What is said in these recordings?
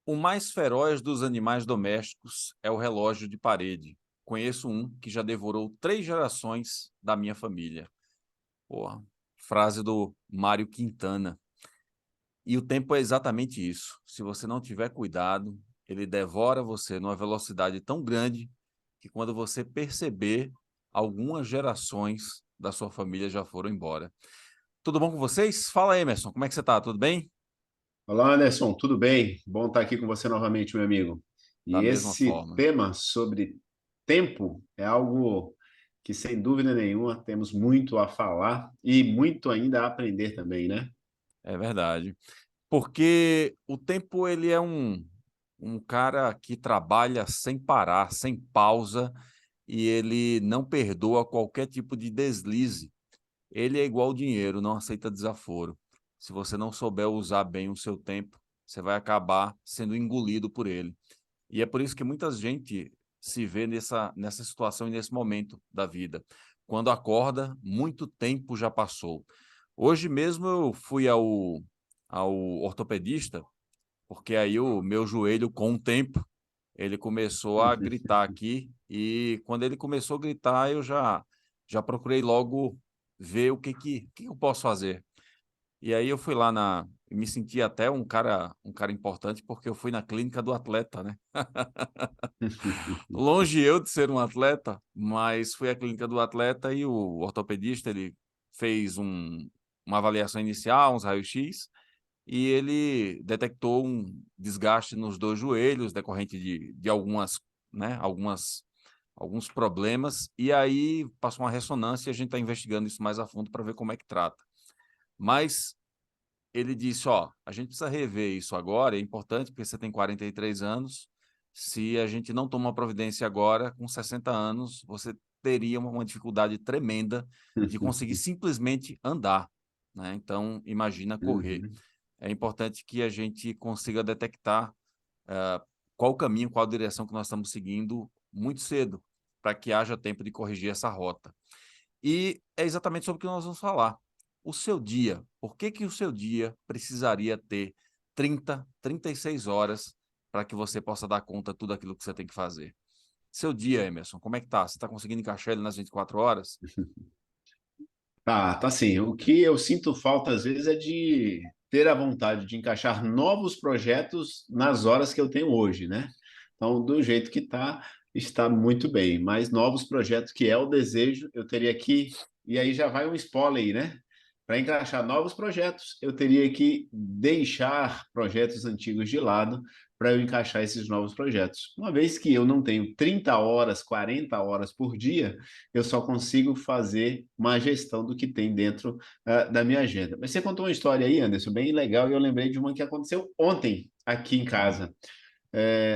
O mais feroz dos animais domésticos é o relógio de parede. Conheço um que já devorou 3 gerações da minha família. Porra, frase do Mário Quintana. E o tempo é exatamente isso. Se você não tiver cuidado, ele devora você numa velocidade tão grande que quando você perceber, algumas gerações da sua família já foram embora. Tudo bom com vocês? Fala, Emerson, como é que você tá? Tudo bem? Olá, Anderson, tudo bem? Bom estar aqui com você novamente, meu amigo. Da E mesma esse forma. tema sobre tempo é algo que, sem dúvida nenhuma, temos muito a falar e muito ainda a aprender também, né? É verdade. Porque o tempo ele é um cara que trabalha sem parar, sem pausa, e ele não perdoa qualquer tipo de deslize. Ele é igual dinheiro, não aceita desaforo. Se você não souber usar bem o seu tempo, você vai acabar sendo engolido por ele. E é por isso que muita gente se vê nessa situação e nesse momento da vida. Quando acorda, muito tempo já passou. Hoje mesmo eu fui ao ortopedista, porque aí o meu joelho, com o tempo, ele começou a gritar aqui, e quando ele começou a gritar, eu já procurei logo ver o que eu posso fazer. E aí eu fui lá na me senti até um cara importante, porque eu fui na clínica do atleta, né. Longe eu de ser um atleta, mas fui à clínica do atleta e o ortopedista, ele fez uma avaliação inicial, uns raio-x, e ele detectou um desgaste nos 2 joelhos, decorrente de algumas, né, alguns problemas, e aí passou uma ressonância e a gente está investigando isso mais a fundo para ver como é que trata. Mas ele disse: "Ó, a gente precisa rever isso agora, é importante porque você tem 43 anos, se a gente não tomar providência agora, com 60 anos, você teria uma dificuldade tremenda de conseguir simplesmente andar, né, então imagina correr". Uhum. É importante que a gente consiga detectar, qual o caminho, qual a direção que nós estamos seguindo muito cedo, para que haja tempo de corrigir essa rota. E é exatamente sobre o que nós vamos falar. O seu dia, por que que o seu dia precisaria ter 36 horas para que você possa dar conta de tudo aquilo que você tem que fazer? Seu dia, Emerson, como é que tá? Você está conseguindo encaixar ele nas 24 horas? Tá sim. O que eu sinto falta às vezes é de ter a vontade de encaixar novos projetos nas horas que eu tenho hoje, né? Então, do jeito que está muito bem. Mas novos projetos, que é o desejo, eu teria que. E aí já vai um spoiler aí, né? Para encaixar novos projetos, eu teria que deixar projetos antigos de lado para eu encaixar esses novos projetos. Uma vez que eu não tenho 30 horas, 40 horas por dia, eu só consigo fazer uma gestão do que tem dentro da minha agenda. Mas você contou uma história aí, Anderson, bem legal, e eu lembrei de uma que aconteceu ontem aqui em casa,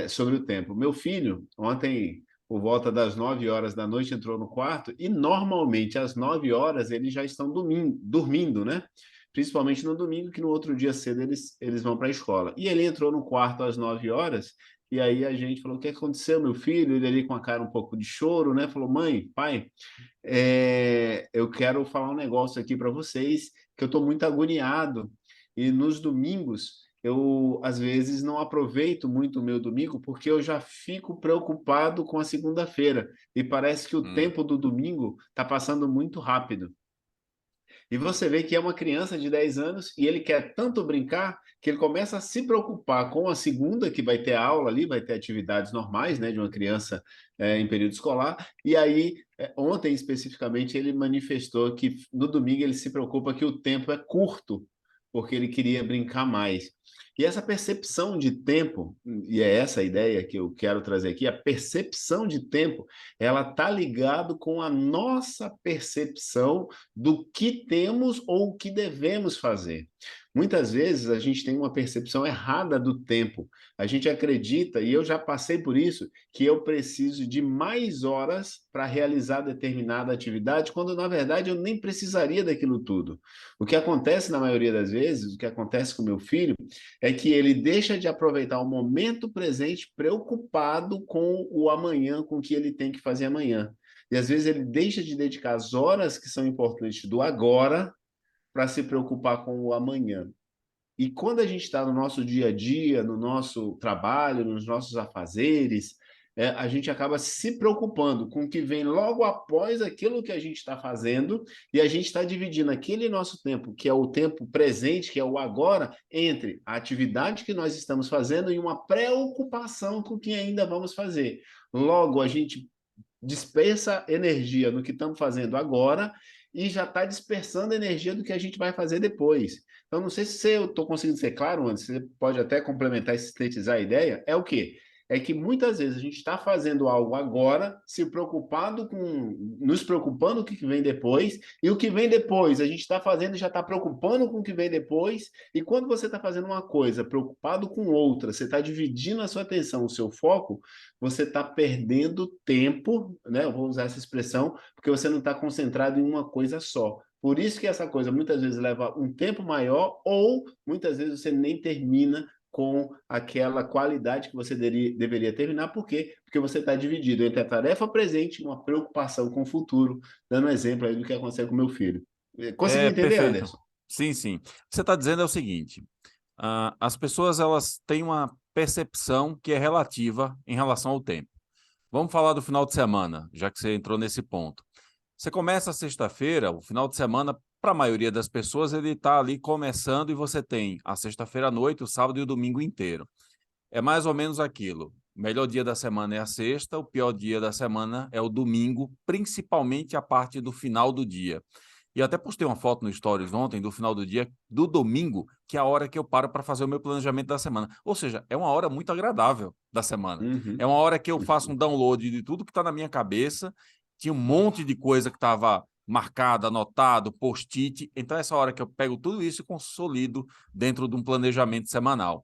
sobre o tempo. Meu filho, ontem, por volta das 9 horas da noite, entrou no quarto, e normalmente às 9 horas eles já estão dormindo, né? Principalmente no domingo, que no outro dia cedo eles vão para a escola. E ele entrou no quarto às 9 horas, e aí a gente falou: o que aconteceu, meu filho? Ele ali com a cara um pouco de choro, né? Falou: mãe, pai, eu quero falar um negócio aqui para vocês, que eu estou muito agoniado. E nos domingos, eu às vezes não aproveito muito o meu domingo, porque eu já fico preocupado com a segunda-feira. E parece que o Hum, tempo do domingo está passando muito rápido. E você vê que é uma criança de 10 anos e ele quer tanto brincar que ele começa a se preocupar com a segunda, que vai ter aula ali, vai ter atividades normais, né, de uma criança em período escolar. E aí, ontem especificamente, ele manifestou que no domingo ele se preocupa que o tempo é curto, porque ele queria brincar mais. E essa percepção de tempo, e é essa a ideia que eu quero trazer aqui, a percepção de tempo, ela está ligado com a nossa percepção do que temos ou o que devemos fazer. Muitas vezes a gente tem uma percepção errada do tempo. A gente acredita, e eu já passei por isso, que eu preciso de mais horas para realizar determinada atividade, quando na verdade eu nem precisaria daquilo tudo. O que acontece na maioria das vezes, o que acontece com meu filho, é que ele deixa de aproveitar o momento presente preocupado com o amanhã, com o que ele tem que fazer amanhã. E às vezes ele deixa de dedicar as horas que são importantes do agora para se preocupar com o amanhã. E quando a gente está no nosso dia a dia, no nosso trabalho, nos nossos afazeres, a gente acaba se preocupando com o que vem logo após aquilo que a gente está fazendo, e a gente está dividindo aquele nosso tempo, que é o tempo presente, que é o agora, entre a atividade que nós estamos fazendo e uma preocupação com o que ainda vamos fazer. Logo, a gente dispersa energia no que estamos fazendo agora e já está dispersando energia do que a gente vai fazer depois. Então, não sei se eu estou conseguindo ser claro, antes, você pode até complementar e sintetizar a ideia. É o quê? É que muitas vezes a gente está fazendo algo agora, nos preocupando com o que vem depois, e o que vem depois a gente está fazendo e já está preocupando com o que vem depois, e quando você está fazendo uma coisa preocupado com outra, você está dividindo a sua atenção, o seu foco, você está perdendo tempo, né? Eu vou usar essa expressão, porque você não está concentrado em uma coisa só. Por isso que essa coisa muitas vezes leva um tempo maior, ou muitas vezes você nem termina com aquela qualidade que você deveria terminar. Por quê? Porque você está dividido entre a tarefa presente e uma preocupação com o futuro, dando um exemplo aí do que aconteceu com meu filho. Conseguiu entender, Perfeito. Anderson? Sim, sim. O que você está dizendo é o seguinte, as pessoas elas têm uma percepção que é relativa em relação ao tempo. Vamos falar do final de semana, já que você entrou nesse ponto. Você começa a sexta-feira, o final de semana, para a maioria das pessoas, ele está ali começando e você tem a sexta-feira à noite, o sábado e o domingo inteiro. É mais ou menos aquilo. O melhor dia da semana é a sexta, o pior dia da semana é o domingo, principalmente a parte do final do dia. E até postei uma foto no Stories ontem do final do dia, do domingo, que é a hora que eu paro para fazer o meu planejamento da semana. Ou seja, é uma hora muito agradável da semana. É Uhum. uma hora que eu faço um download de tudo que está na minha cabeça. Tinha um monte de coisa que estava marcada, anotado, post-it. Então, essa hora que eu pego tudo isso e consolido dentro de um planejamento semanal.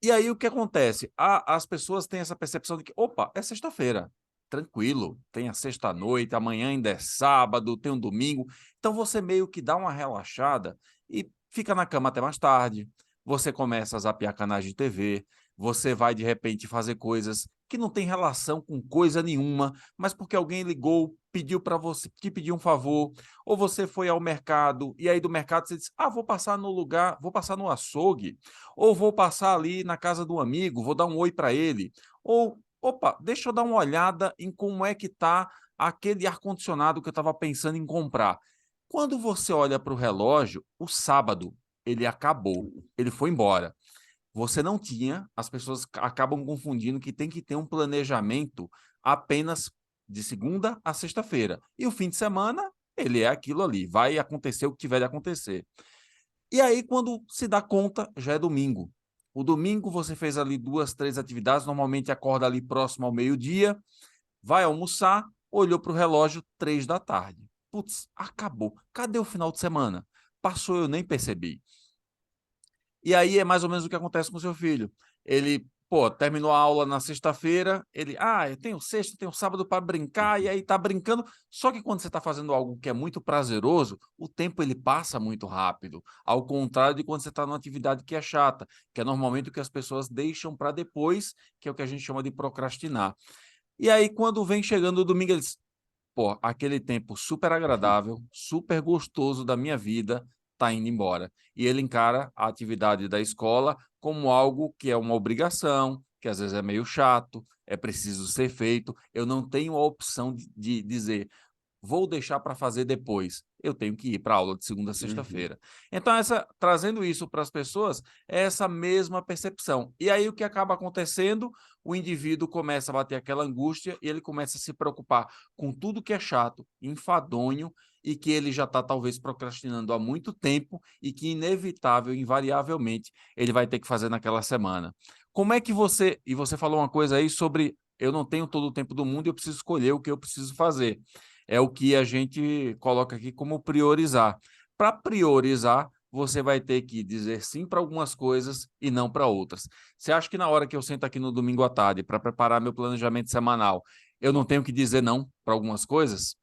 E aí o que acontece? As pessoas têm essa percepção de que, opa, é sexta-feira, tranquilo, tem a sexta-noite, amanhã ainda é sábado, tem um domingo. Então você meio que dá uma relaxada e fica na cama até mais tarde. Você começa a zapear canais de TV, você vai de repente fazer coisas que não tem relação com coisa nenhuma, mas porque alguém ligou, pediu para você, te pediu um favor, ou você foi ao mercado e aí do mercado você disse: "Ah, vou passar no lugar, vou passar no açougue, ou vou passar ali na casa do amigo, vou dar um oi para ele, ou opa, deixa eu dar uma olhada em como é que está aquele ar-condicionado que eu estava pensando em comprar". Quando você olha para o relógio, o sábado ele acabou, ele foi embora. Você não tinha, as pessoas acabam confundindo que tem que ter um planejamento apenas de segunda a sexta-feira. E o fim de semana, ele é aquilo ali, vai acontecer o que tiver de acontecer. E aí, quando se dá conta, já é domingo. O domingo você fez ali 2, 3 atividades, normalmente acorda ali próximo ao meio-dia, vai almoçar, olhou para o relógio, 3 da tarde. Putz, acabou. Cadê o final de semana? Passou, eu nem percebi. E aí é mais ou menos o que acontece com o seu filho. Ele, pô, terminou a aula na sexta-feira, ele, eu tenho sexta, tenho sábado para brincar, e aí tá brincando. Só que quando você está fazendo algo que é muito prazeroso, o tempo ele passa muito rápido. Ao contrário de quando você está numa atividade que é chata, que é normalmente o que as pessoas deixam para depois, que é o que a gente chama de procrastinar. E aí, quando vem chegando o domingo, eles, pô, aquele tempo super agradável, super gostoso da minha vida está indo embora. E ele encara a atividade da escola como algo que é uma obrigação, que às vezes é meio chato, é preciso ser feito. Eu não tenho a opção de dizer: vou deixar para fazer depois. Eu tenho que ir para a aula de segunda a Uhum. sexta-feira. Então, trazendo isso para as pessoas, é essa mesma percepção. E aí o que acaba acontecendo? O indivíduo começa a bater aquela angústia e ele começa a se preocupar com tudo que é chato, enfadonho, e que ele já está talvez procrastinando há muito tempo e que inevitável, invariavelmente, ele vai ter que fazer naquela semana. Como é que você... E você falou uma coisa aí sobre eu não tenho todo o tempo do mundo e eu preciso escolher o que eu preciso fazer. É o que a gente coloca aqui como priorizar. Para priorizar, você vai ter que dizer sim para algumas coisas e não para outras. Você acha que na hora que eu sento aqui no domingo à tarde para preparar meu planejamento semanal, eu não tenho que dizer não para algumas coisas?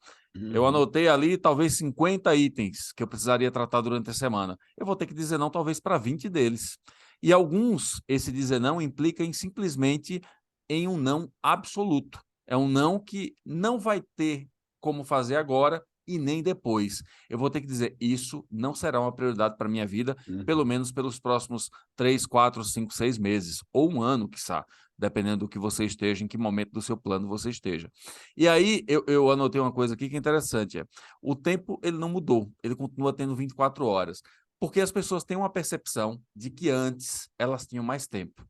Eu Uhum. anotei ali talvez 50 itens que eu precisaria tratar durante a semana. Eu vou ter que dizer não talvez para 20 deles. E alguns, esse dizer não implica em simplesmente em um não absoluto. É um não que não vai ter como fazer agora e nem depois. Eu vou ter que dizer, isso não será uma prioridade para a minha vida, pelo menos pelos próximos 3, 4, 5, 6 meses, ou um ano, quiçá, dependendo do que você esteja, em que momento do seu plano você esteja. E aí, eu anotei uma coisa aqui que é interessante, o tempo ele não mudou, ele continua tendo 24 horas, porque as pessoas têm uma percepção de que antes elas tinham mais tempo,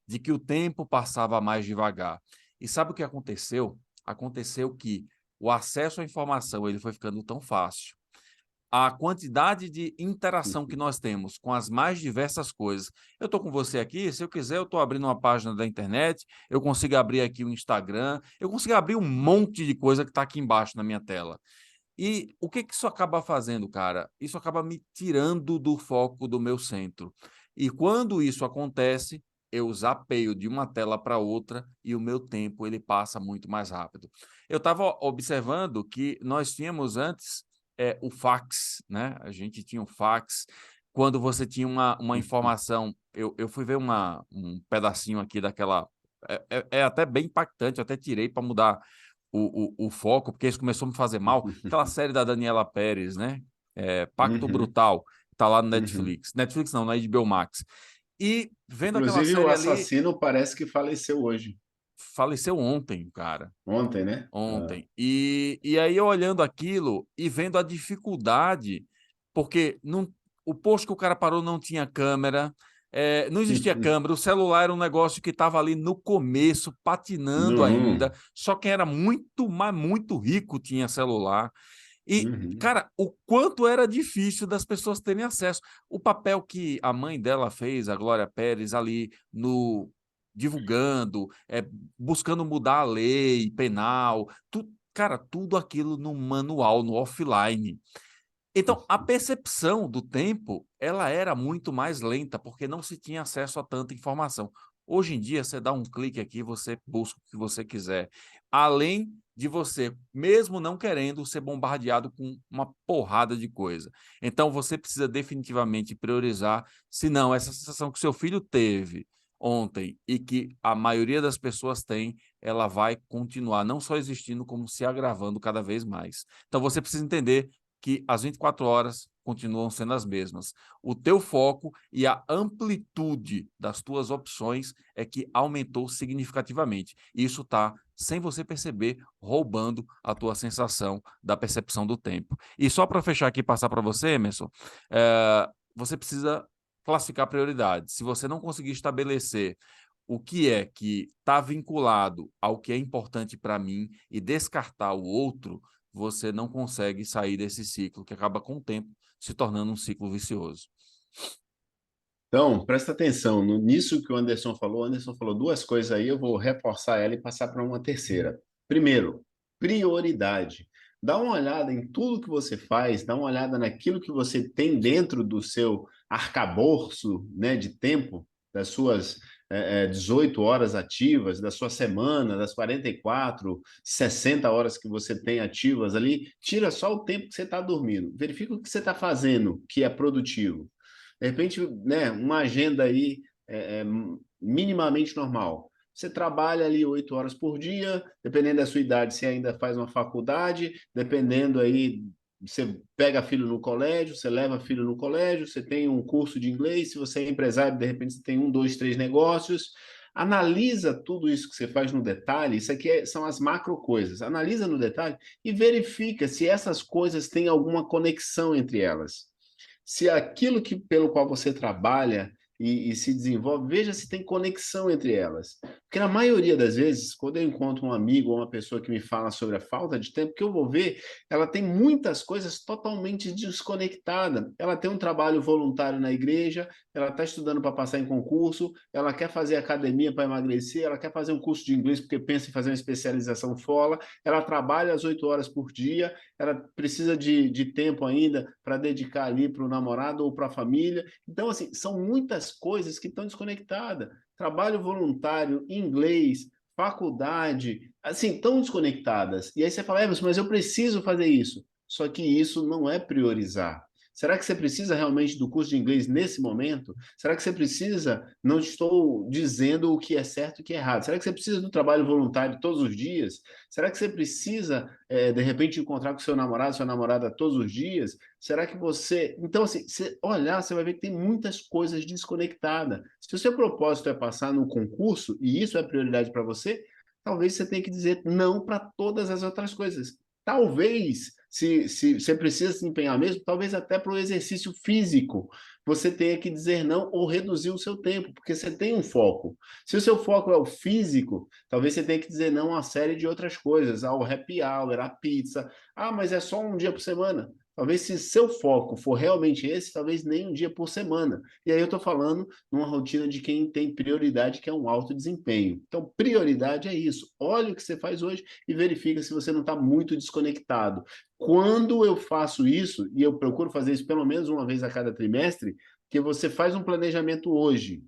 de que o tempo passava mais devagar. E sabe o que aconteceu? Aconteceu que o acesso à informação ele foi ficando tão fácil, a quantidade de interação que nós temos com as mais diversas coisas. Eu estou com você aqui, se eu quiser, eu estou abrindo uma página da internet, eu consigo abrir aqui o Instagram, eu consigo abrir um monte de coisa que está aqui embaixo na minha tela. E o que que isso acaba fazendo, cara? Isso acaba me tirando do foco do meu centro. E quando isso acontece, eu zapeio de uma tela para outra e o meu tempo ele passa muito mais rápido. Eu estava observando que nós tínhamos antes o fax, né? A gente tinha o fax. Quando você tinha uma informação, eu fui ver um pedacinho aqui daquela. É até bem impactante, eu até tirei para mudar o foco, porque isso começou a me fazer mal. Aquela série da Daniela Pérez, né? Pacto Brutal, tá lá no Netflix. Netflix não, na HBO Max. E vendo aquela Inclusive, o série ali, assassino parece que faleceu hoje. faleceu ontem, cara. Ontem, né? Ah. Ontem. E aí eu olhando aquilo e vendo a dificuldade, porque não, o posto que o cara parou não tinha câmera, não existia câmera, o celular era um negócio que estava ali no começo, patinando ainda, Não. só quem era muito, mas muito rico tinha celular. E, Uhum. cara, o quanto era difícil das pessoas terem acesso. O papel que a mãe dela fez, a Glória Pérez, ali no divulgando, buscando mudar a lei penal, cara, tudo aquilo no manual, no offline. Então, a percepção do tempo, ela era muito mais lenta, porque não se tinha acesso a tanta informação. Hoje em dia, você dá um clique aqui, você busca o que você quiser. Além de você, mesmo não querendo, ser bombardeado com uma porrada de coisa. Então, você precisa definitivamente priorizar, senão essa sensação que seu filho teve ontem e que a maioria das pessoas tem, ela vai continuar não só existindo, como se agravando cada vez mais. Então, você precisa entender que as 24 horas continuam sendo as mesmas. O teu foco e a amplitude das tuas opções é que aumentou significativamente. Isso está, sem você perceber, roubando a tua sensação da percepção do tempo. E só para fechar aqui e passar para você, Emerson, você precisa classificar prioridades. Se você não conseguir estabelecer o que é que está vinculado ao que é importante para mim e descartar o outro, você não consegue sair desse ciclo que acaba com o tempo se tornando um ciclo vicioso. Então, presta atenção nisso que o Anderson falou. O Anderson falou duas coisas aí, eu vou reforçar ela e passar para uma terceira. Primeiro, prioridade. Dá uma olhada em tudo que você faz, dá uma olhada naquilo que você tem dentro do seu arcabouço, né, de tempo, das suas 18 horas ativas, da sua semana, das 44, 60 horas que você tem ativas ali. Tira só o tempo que você está dormindo. Verifica o que você está fazendo que é produtivo. De repente, né, uma agenda aí minimamente normal. Você trabalha ali 8 horas por dia, dependendo da sua idade, você ainda faz uma faculdade, dependendo aí, você pega filho no colégio, você leva filho no colégio, você tem um curso de inglês, se você é empresário, de repente você tem 1, 2, 3 negócios. Analisa tudo isso que você faz no detalhe, isso aqui são as macro coisas. Analisa no detalhe e verifica se essas coisas têm alguma conexão entre elas. Se aquilo pelo qual você trabalha e se desenvolve, veja se tem conexão entre elas. Porque na maioria das vezes, quando eu encontro um amigo ou uma pessoa que me fala sobre a falta de tempo, que eu vou ver, ela tem muitas coisas totalmente desconectadas. Ela tem um trabalho voluntário na igreja, ela está estudando para passar em concurso, ela quer fazer academia para emagrecer, ela quer fazer um curso de inglês porque pensa em fazer uma especialização fora, ela trabalha às 8 horas por dia, ela precisa de tempo ainda para dedicar ali para o namorado ou para a família. Então, assim, são muitas coisas que estão desconectadas. Trabalho voluntário, inglês, faculdade, assim, tão desconectadas. E aí você fala, mas eu preciso fazer isso. Só que isso não é priorizar. Será que você precisa realmente do curso de inglês nesse momento? Será que você precisa, não estou dizendo o que é certo e o que é errado, será que você precisa do trabalho voluntário todos os dias? Será que você precisa, de repente, encontrar com seu namorado, sua namorada todos os dias? Será que você... Então, assim, você olhar, você vai ver que tem muitas coisas desconectadas. Se o seu propósito é passar no concurso, e isso é prioridade para você, talvez você tenha que dizer não para todas as outras coisas. Talvez, se você precisa se empenhar mesmo, talvez até para o exercício físico, você tenha que dizer não ou reduzir o seu tempo, porque você tem um foco. Se o seu foco é o físico, talvez você tenha que dizer não a uma série de outras coisas, ao happy hour, à pizza. Ah, mas é só um dia por semana. Talvez se seu foco for realmente esse, talvez nem um dia por semana. E aí eu estou falando numa rotina de quem tem prioridade, que é um alto desempenho. Então, prioridade é isso. Olha o que você faz hoje e verifica se você não está muito desconectado. Quando eu faço isso, e eu procuro fazer isso pelo menos uma vez a cada trimestre, que você faz um planejamento hoje,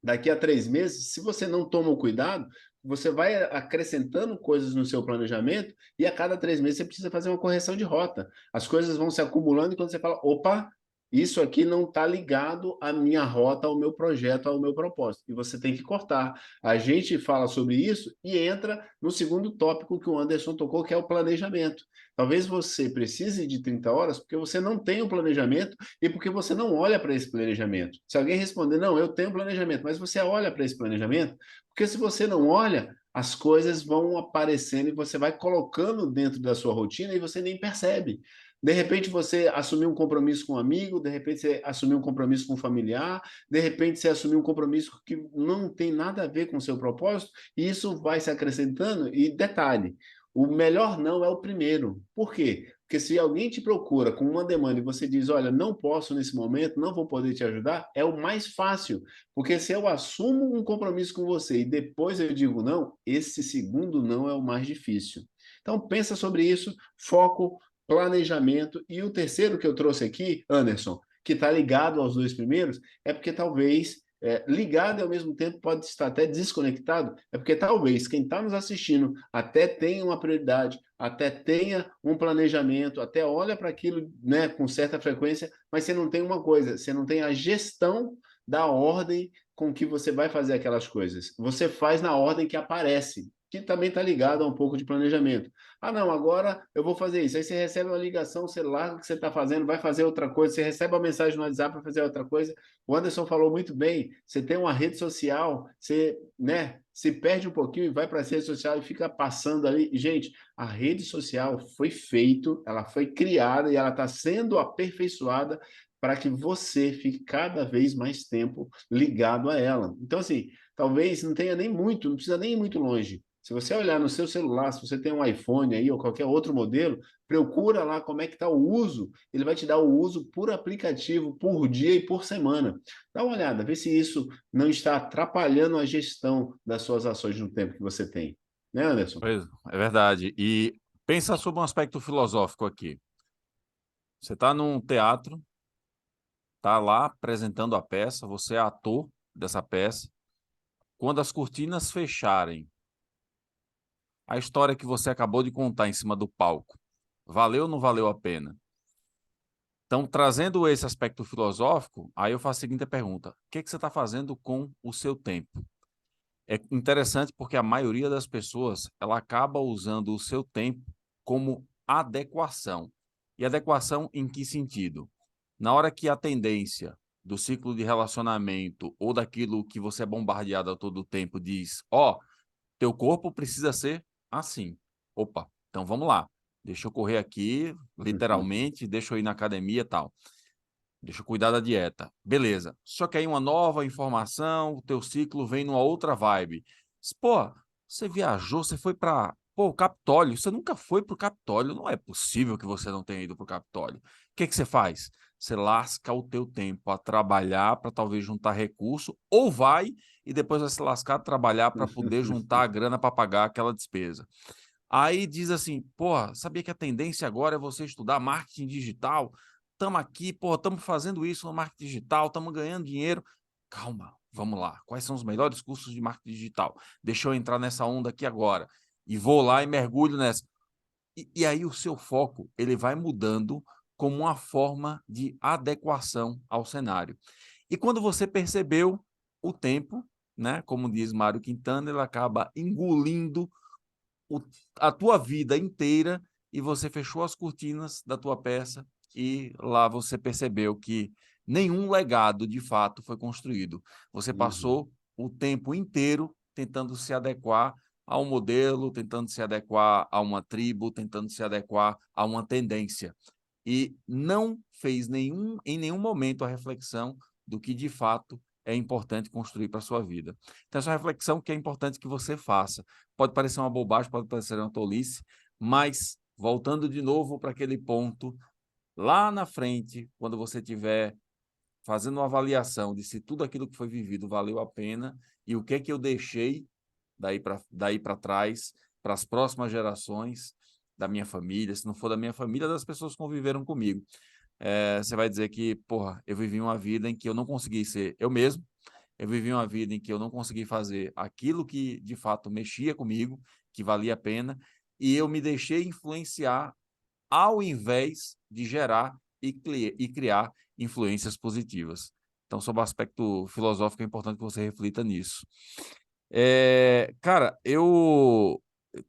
daqui a 3 meses, se você não toma o cuidado, você vai acrescentando coisas no seu planejamento e a cada 3 meses você precisa fazer uma correção de rota. As coisas vão se acumulando e quando você fala, opa, isso aqui não está ligado à minha rota, ao meu projeto, ao meu propósito. E você tem que cortar. A gente fala sobre isso e entra no segundo tópico que o Anderson tocou, que é o planejamento. Talvez você precise de 30 horas porque você não tem o planejamento e porque você não olha para esse planejamento. Se alguém responder, não, eu tenho planejamento, mas você olha para esse planejamento, porque se você não olha, as coisas vão aparecendo e você vai colocando dentro da sua rotina e você nem percebe. De repente você assumiu um compromisso com um amigo, de repente você assumiu um compromisso com um familiar, de repente você assumiu um compromisso que não tem nada a ver com o seu propósito, e isso vai se acrescentando. E detalhe, o melhor não é o primeiro. Por quê? Porque se alguém te procura com uma demanda e você diz, olha, não posso nesse momento, não vou poder te ajudar, é o mais fácil. Porque se eu assumo um compromisso com você e depois eu digo não, esse segundo não é o mais difícil. Então pensa sobre isso, foco, planejamento. E o terceiro que eu trouxe aqui, Anderson, que está ligado aos dois primeiros, é porque talvez ligado e ao mesmo tempo pode estar até desconectado, é porque talvez quem está nos assistindo até tenha uma prioridade, até tenha um planejamento, até olha para aquilo, né, com certa frequência, mas você não tem uma coisa, você não tem a gestão da ordem com que você vai fazer aquelas coisas. Você faz na ordem que aparece, que também está ligado a um pouco de planejamento. Ah, não, agora eu vou fazer isso. Aí você recebe uma ligação, você larga o que você está fazendo, vai fazer outra coisa, você recebe uma mensagem no WhatsApp para fazer outra coisa. O Anderson falou muito bem, você tem uma rede social, você, né, se perde um pouquinho e vai para a rede social e fica passando ali. Gente, a rede social foi feita, ela foi criada e ela está sendo aperfeiçoada para que você fique cada vez mais tempo ligado a ela. Então, assim, talvez não tenha nem muito, não precisa nem ir muito longe. Se você olhar no seu celular, se você tem um iPhone aí ou qualquer outro modelo, procura lá como é que está o uso. Ele vai te dar o uso por aplicativo, por dia e por semana. Dá uma olhada, vê se isso não está atrapalhando a gestão das suas ações no tempo que você tem. Né, Anderson? Pois, é verdade. E pensa sobre um aspecto filosófico aqui. Você está num teatro, está lá apresentando a peça, você é ator dessa peça. Quando as cortinas fecharem, a história que você acabou de contar em cima do palco, valeu ou não valeu a pena? Então, trazendo esse aspecto filosófico, aí eu faço a seguinte pergunta: o que você está fazendo com o seu tempo? É interessante porque a maioria das pessoas ela acaba usando o seu tempo como adequação. E adequação em que sentido? Na hora que a tendência do ciclo de relacionamento ou daquilo que você é bombardeado a todo tempo diz, ó, teu corpo precisa ser assim. Opa, então vamos lá. Deixa eu correr aqui, literalmente, deixa eu ir na academia e tal. Deixa eu cuidar da dieta. Beleza. Só que aí uma nova informação, o teu ciclo vem numa outra vibe. Pô, você viajou, você foi para o Capitólio. Você nunca foi para o Capitólio. Não é possível que você não tenha ido para o Capitólio. O que você faz? Você lasca o teu tempo a trabalhar para talvez juntar recurso, ou vai e depois vai se lascar a trabalhar para poder juntar a grana para pagar aquela despesa. Aí diz assim, pô, sabia que a tendência agora é você estudar marketing digital? Estamos aqui, pô, estamos fazendo isso no marketing digital, estamos ganhando dinheiro. Calma, vamos lá. Quais são os melhores cursos de marketing digital? Deixa eu entrar nessa onda aqui agora. E vou lá e mergulho nessa. E aí o seu foco, ele vai mudando como uma forma de adequação ao cenário. E quando você percebeu o tempo, né, como diz Mário Quintana, ele acaba engolindo a tua vida inteira e você fechou as cortinas da tua peça e lá você percebeu que nenhum legado de fato foi construído. Você Uhum. passou o tempo inteiro tentando se adequar a um modelo, tentando se adequar a uma tribo, tentando se adequar a uma tendência. E não fez em nenhum momento a reflexão do que de fato é importante construir para a sua vida. Então, essa reflexão que é importante que você faça. Pode parecer uma bobagem, pode parecer uma tolice, mas voltando de novo para aquele ponto, lá na frente, quando você tiver fazendo uma avaliação de se tudo aquilo que foi vivido valeu a pena e o que é que eu deixei daí para trás, para as próximas gerações da minha família, se não for da minha família, das pessoas que conviveram comigo. Você vai dizer que, porra, eu vivi uma vida em que eu não consegui ser eu mesmo, eu vivi uma vida em que eu não consegui fazer aquilo que de fato mexia comigo, que valia a pena, e eu me deixei influenciar ao invés de gerar e criar influências positivas. Então, sobre o aspecto filosófico, é importante que você reflita nisso. Cara, eu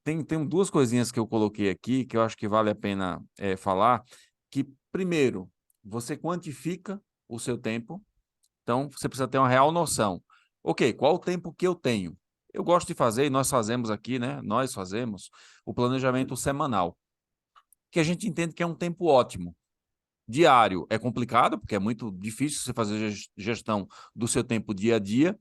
tenho duas coisinhas que eu coloquei aqui que eu acho que vale a pena falar, que, primeiro, você quantifica o seu tempo, então você precisa ter uma real noção. Ok, qual o tempo que eu tenho? Eu gosto de fazer, e nós fazemos aqui, né? Nós fazemos o planejamento semanal, que a gente entende que é um tempo ótimo. Diário é complicado, porque é muito difícil você fazer gestão do seu tempo dia a dia,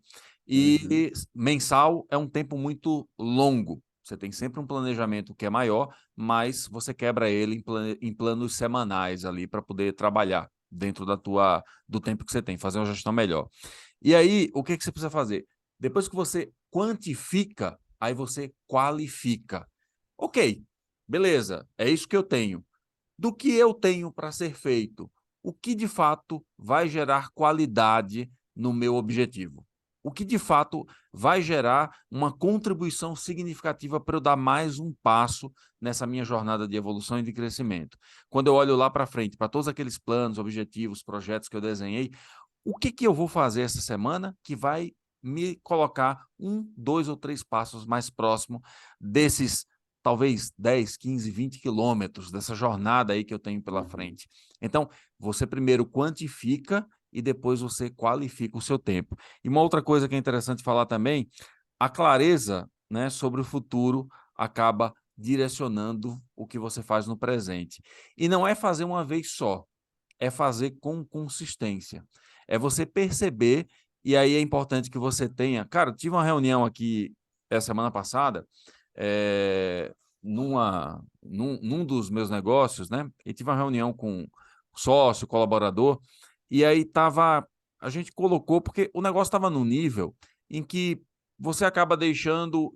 Uhum. e mensal é um tempo muito longo. Você tem sempre um planejamento que é maior, mas você quebra ele em planos semanais ali para poder trabalhar dentro do tempo que você tem, fazer uma gestão melhor. E aí, o que que você precisa fazer? Depois que você quantifica, aí você qualifica. Ok, beleza, é isso que eu tenho. Do que eu tenho para ser feito? O que de fato vai gerar qualidade no meu objetivo? O que de fato vai gerar uma contribuição significativa para eu dar mais um passo nessa minha jornada de evolução e de crescimento? Quando eu olho lá para frente, para todos aqueles planos, objetivos, projetos que eu desenhei, o que que eu vou fazer essa semana que vai me colocar um, dois ou três passos mais próximo desses talvez 10, 15, 20 quilômetros dessa jornada aí que eu tenho pela Uhum. frente. Então, você primeiro quantifica e depois você qualifica o seu tempo. E uma outra coisa que é interessante falar também, a clareza, né, sobre o futuro acaba direcionando o que você faz no presente. E não é fazer uma vez só, é fazer com consistência. É você perceber, e aí é importante que você tenha. Cara, eu tive uma reunião aqui essa semana passada, num dos meus negócios, né? E tive uma reunião com sócio, colaborador, e aí tava. A gente colocou, porque o negócio estava num nível em que você acaba deixando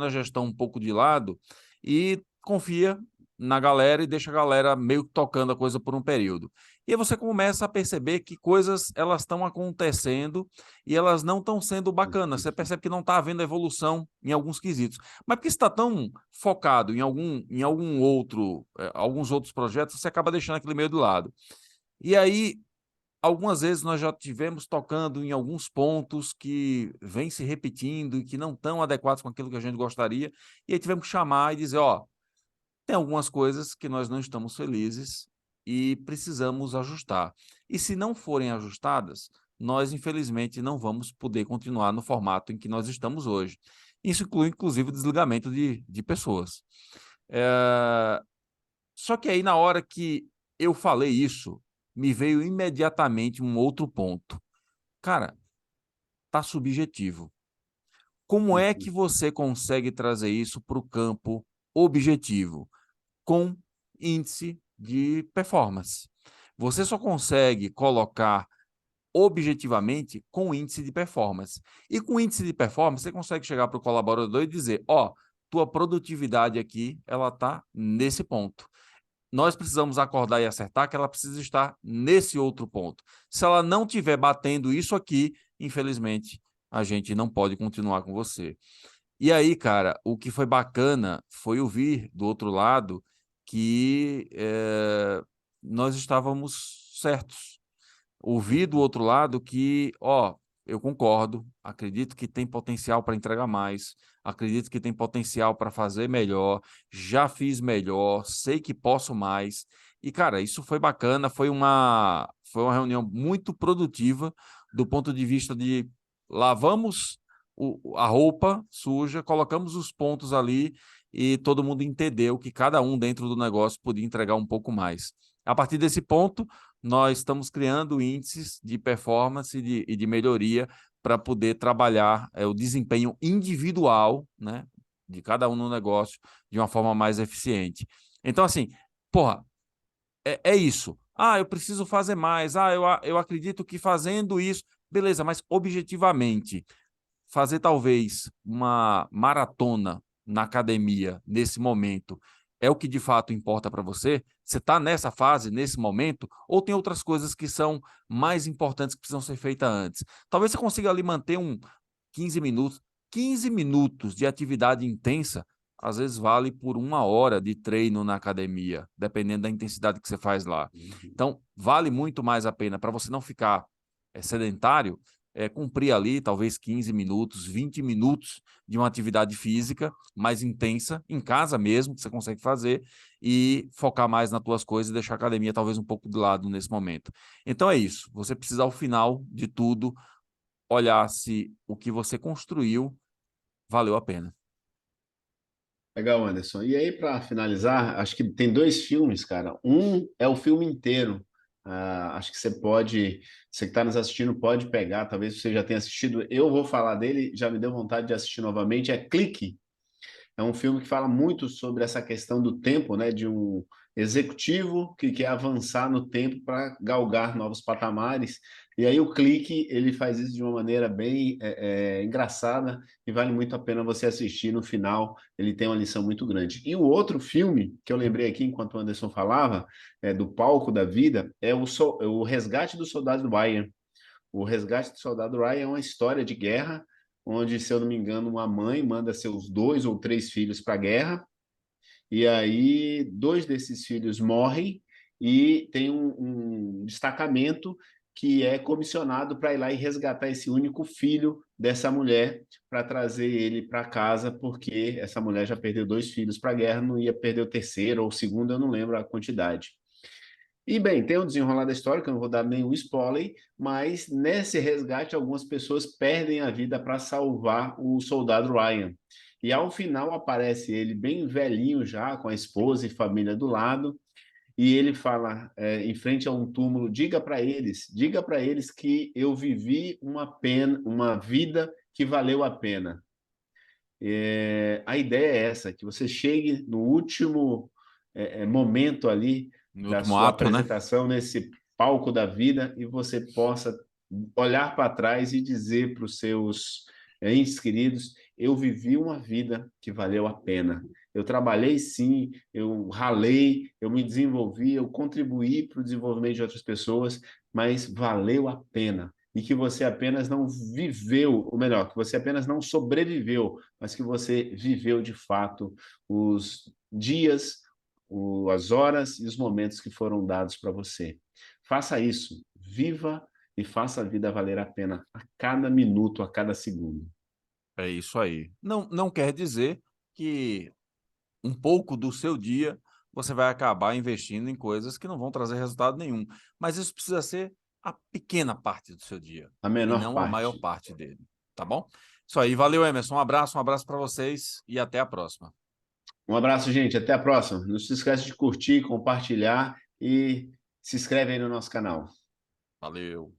a gestão um pouco de lado e confia na galera e deixa a galera meio que tocando a coisa por um período. E aí você começa a perceber que coisas elas estão acontecendo e elas não estão sendo bacanas. Você percebe que não está havendo evolução em alguns quesitos. Mas porque você está tão focado alguns outros projetos, você acaba deixando aquele meio de lado. E aí, algumas vezes nós já tivemos tocando em alguns pontos que vêm se repetindo e que não estão adequados com aquilo que a gente gostaria, e aí tivemos que chamar e dizer, ó, tem algumas coisas que nós não estamos felizes e precisamos ajustar. E se não forem ajustadas, nós, infelizmente, não vamos poder continuar no formato em que nós estamos hoje. Isso inclui, inclusive, o desligamento de pessoas. Eh, Só que aí, na hora que eu falei isso, me veio imediatamente um outro ponto. Cara, tá subjetivo. Como é que Uhum. você consegue trazer isso para o campo objetivo? Com índice de performance. Você só consegue colocar objetivamente com índice de performance. E com índice de performance, você consegue chegar para o colaborador e dizer, ó, tua produtividade aqui, ela está nesse ponto. Nós precisamos acordar e acertar que ela precisa estar nesse outro ponto. Se ela não estiver batendo isso aqui, infelizmente, a gente não pode continuar com você. E aí, cara, o que foi bacana foi ouvir do outro lado que nós estávamos certos. Ouvi do outro lado que, ó, eu concordo, acredito que tem potencial para entregar mais, acredito que tem potencial para fazer melhor, já fiz melhor, sei que posso mais. E, cara, isso foi bacana, foi uma reunião muito produtiva do ponto de vista de lavamos a roupa suja, colocamos os pontos ali e todo mundo entendeu que cada um dentro do negócio podia entregar um pouco mais. A partir desse ponto, nós estamos criando índices de performance e de melhoria para poder trabalhar o desempenho individual, né, de cada um no negócio de uma forma mais eficiente. Então, assim, porra, é isso. Ah, eu preciso fazer mais. Ah, eu acredito que fazendo isso, beleza, mas objetivamente, fazer talvez uma maratona na academia nesse momento é o que de fato importa para você? Você está nessa fase, nesse momento, ou tem outras coisas que são mais importantes que precisam ser feitas antes? Talvez você consiga ali manter 15 minutos. 15 minutos de atividade intensa, às vezes vale por 1 hora de treino na academia, dependendo da intensidade que você faz lá. Então, vale muito mais a pena para você não ficar sedentário, cumprir ali talvez 15 minutos, 20 minutos de uma atividade física mais intensa, em casa mesmo, que você consegue fazer, e focar mais nas tuas coisas e deixar a academia talvez um pouco de lado nesse momento. Então é isso, você precisa ao final de tudo olhar se o que você construiu valeu a pena. Legal, Anderson. E aí, para finalizar, acho que tem dois filmes, cara. Um é o filme inteiro. Acho que você que está nos assistindo, pode pegar. Talvez você já tenha assistido. Eu vou falar dele, já me deu vontade de assistir novamente. É Clique. É um filme que fala muito sobre essa questão do tempo, né? De um executivo que quer avançar no tempo para galgar novos patamares. E aí o Clique, ele faz isso de uma maneira bem engraçada e vale muito a pena você assistir. No final, ele tem uma lição muito grande. E o outro filme que eu lembrei aqui enquanto o Anderson falava, do palco da vida, é o Resgate do Soldado Ryan. O Resgate do Soldado Ryan é uma história de guerra onde, se eu não me engano, uma mãe manda seus 2 ou 3 filhos para a guerra, e aí 2 desses filhos morrem, e tem um destacamento que é comissionado para ir lá e resgatar esse único filho dessa mulher para trazer ele para casa, porque essa mulher já perdeu 2 filhos para a guerra, não ia perder o terceiro ou o segundo, eu não lembro a quantidade. E bem, tem o desenrolar da história, que eu não vou dar nenhum spoiler, mas nesse resgate algumas pessoas perdem a vida para salvar o soldado Ryan. E ao final aparece ele bem velhinho já, com a esposa e família do lado, e ele fala, em frente a um túmulo, diga para eles que eu vivi uma vida que valeu a pena. A ideia é essa, que você chegue no último momento ali No da último sua ato, né? apresentação nesse palco da vida e você possa olhar para trás e dizer para os seus entes queridos: eu vivi uma vida que valeu a pena. Eu trabalhei sim, eu ralei, eu me desenvolvi, eu contribuí para o desenvolvimento de outras pessoas, mas valeu a pena. E que você apenas não viveu, ou melhor, que você apenas não sobreviveu, mas que você viveu de fato os dias, as horas e os momentos que foram dados para você. Faça isso, viva e faça a vida valer a pena a cada minuto, a cada segundo. É isso aí. Não, não quer dizer que um pouco do seu dia você vai acabar investindo em coisas que não vão trazer resultado nenhum. Mas isso precisa ser a pequena parte do seu dia A e menor não a maior parte. parte dele, tá bom? Isso aí, valeu, Emerson. Um abraço para vocês e até a próxima. Um abraço, gente. Até a próxima. Não se esqueça de curtir, compartilhar e se inscreve aí no nosso canal. Valeu.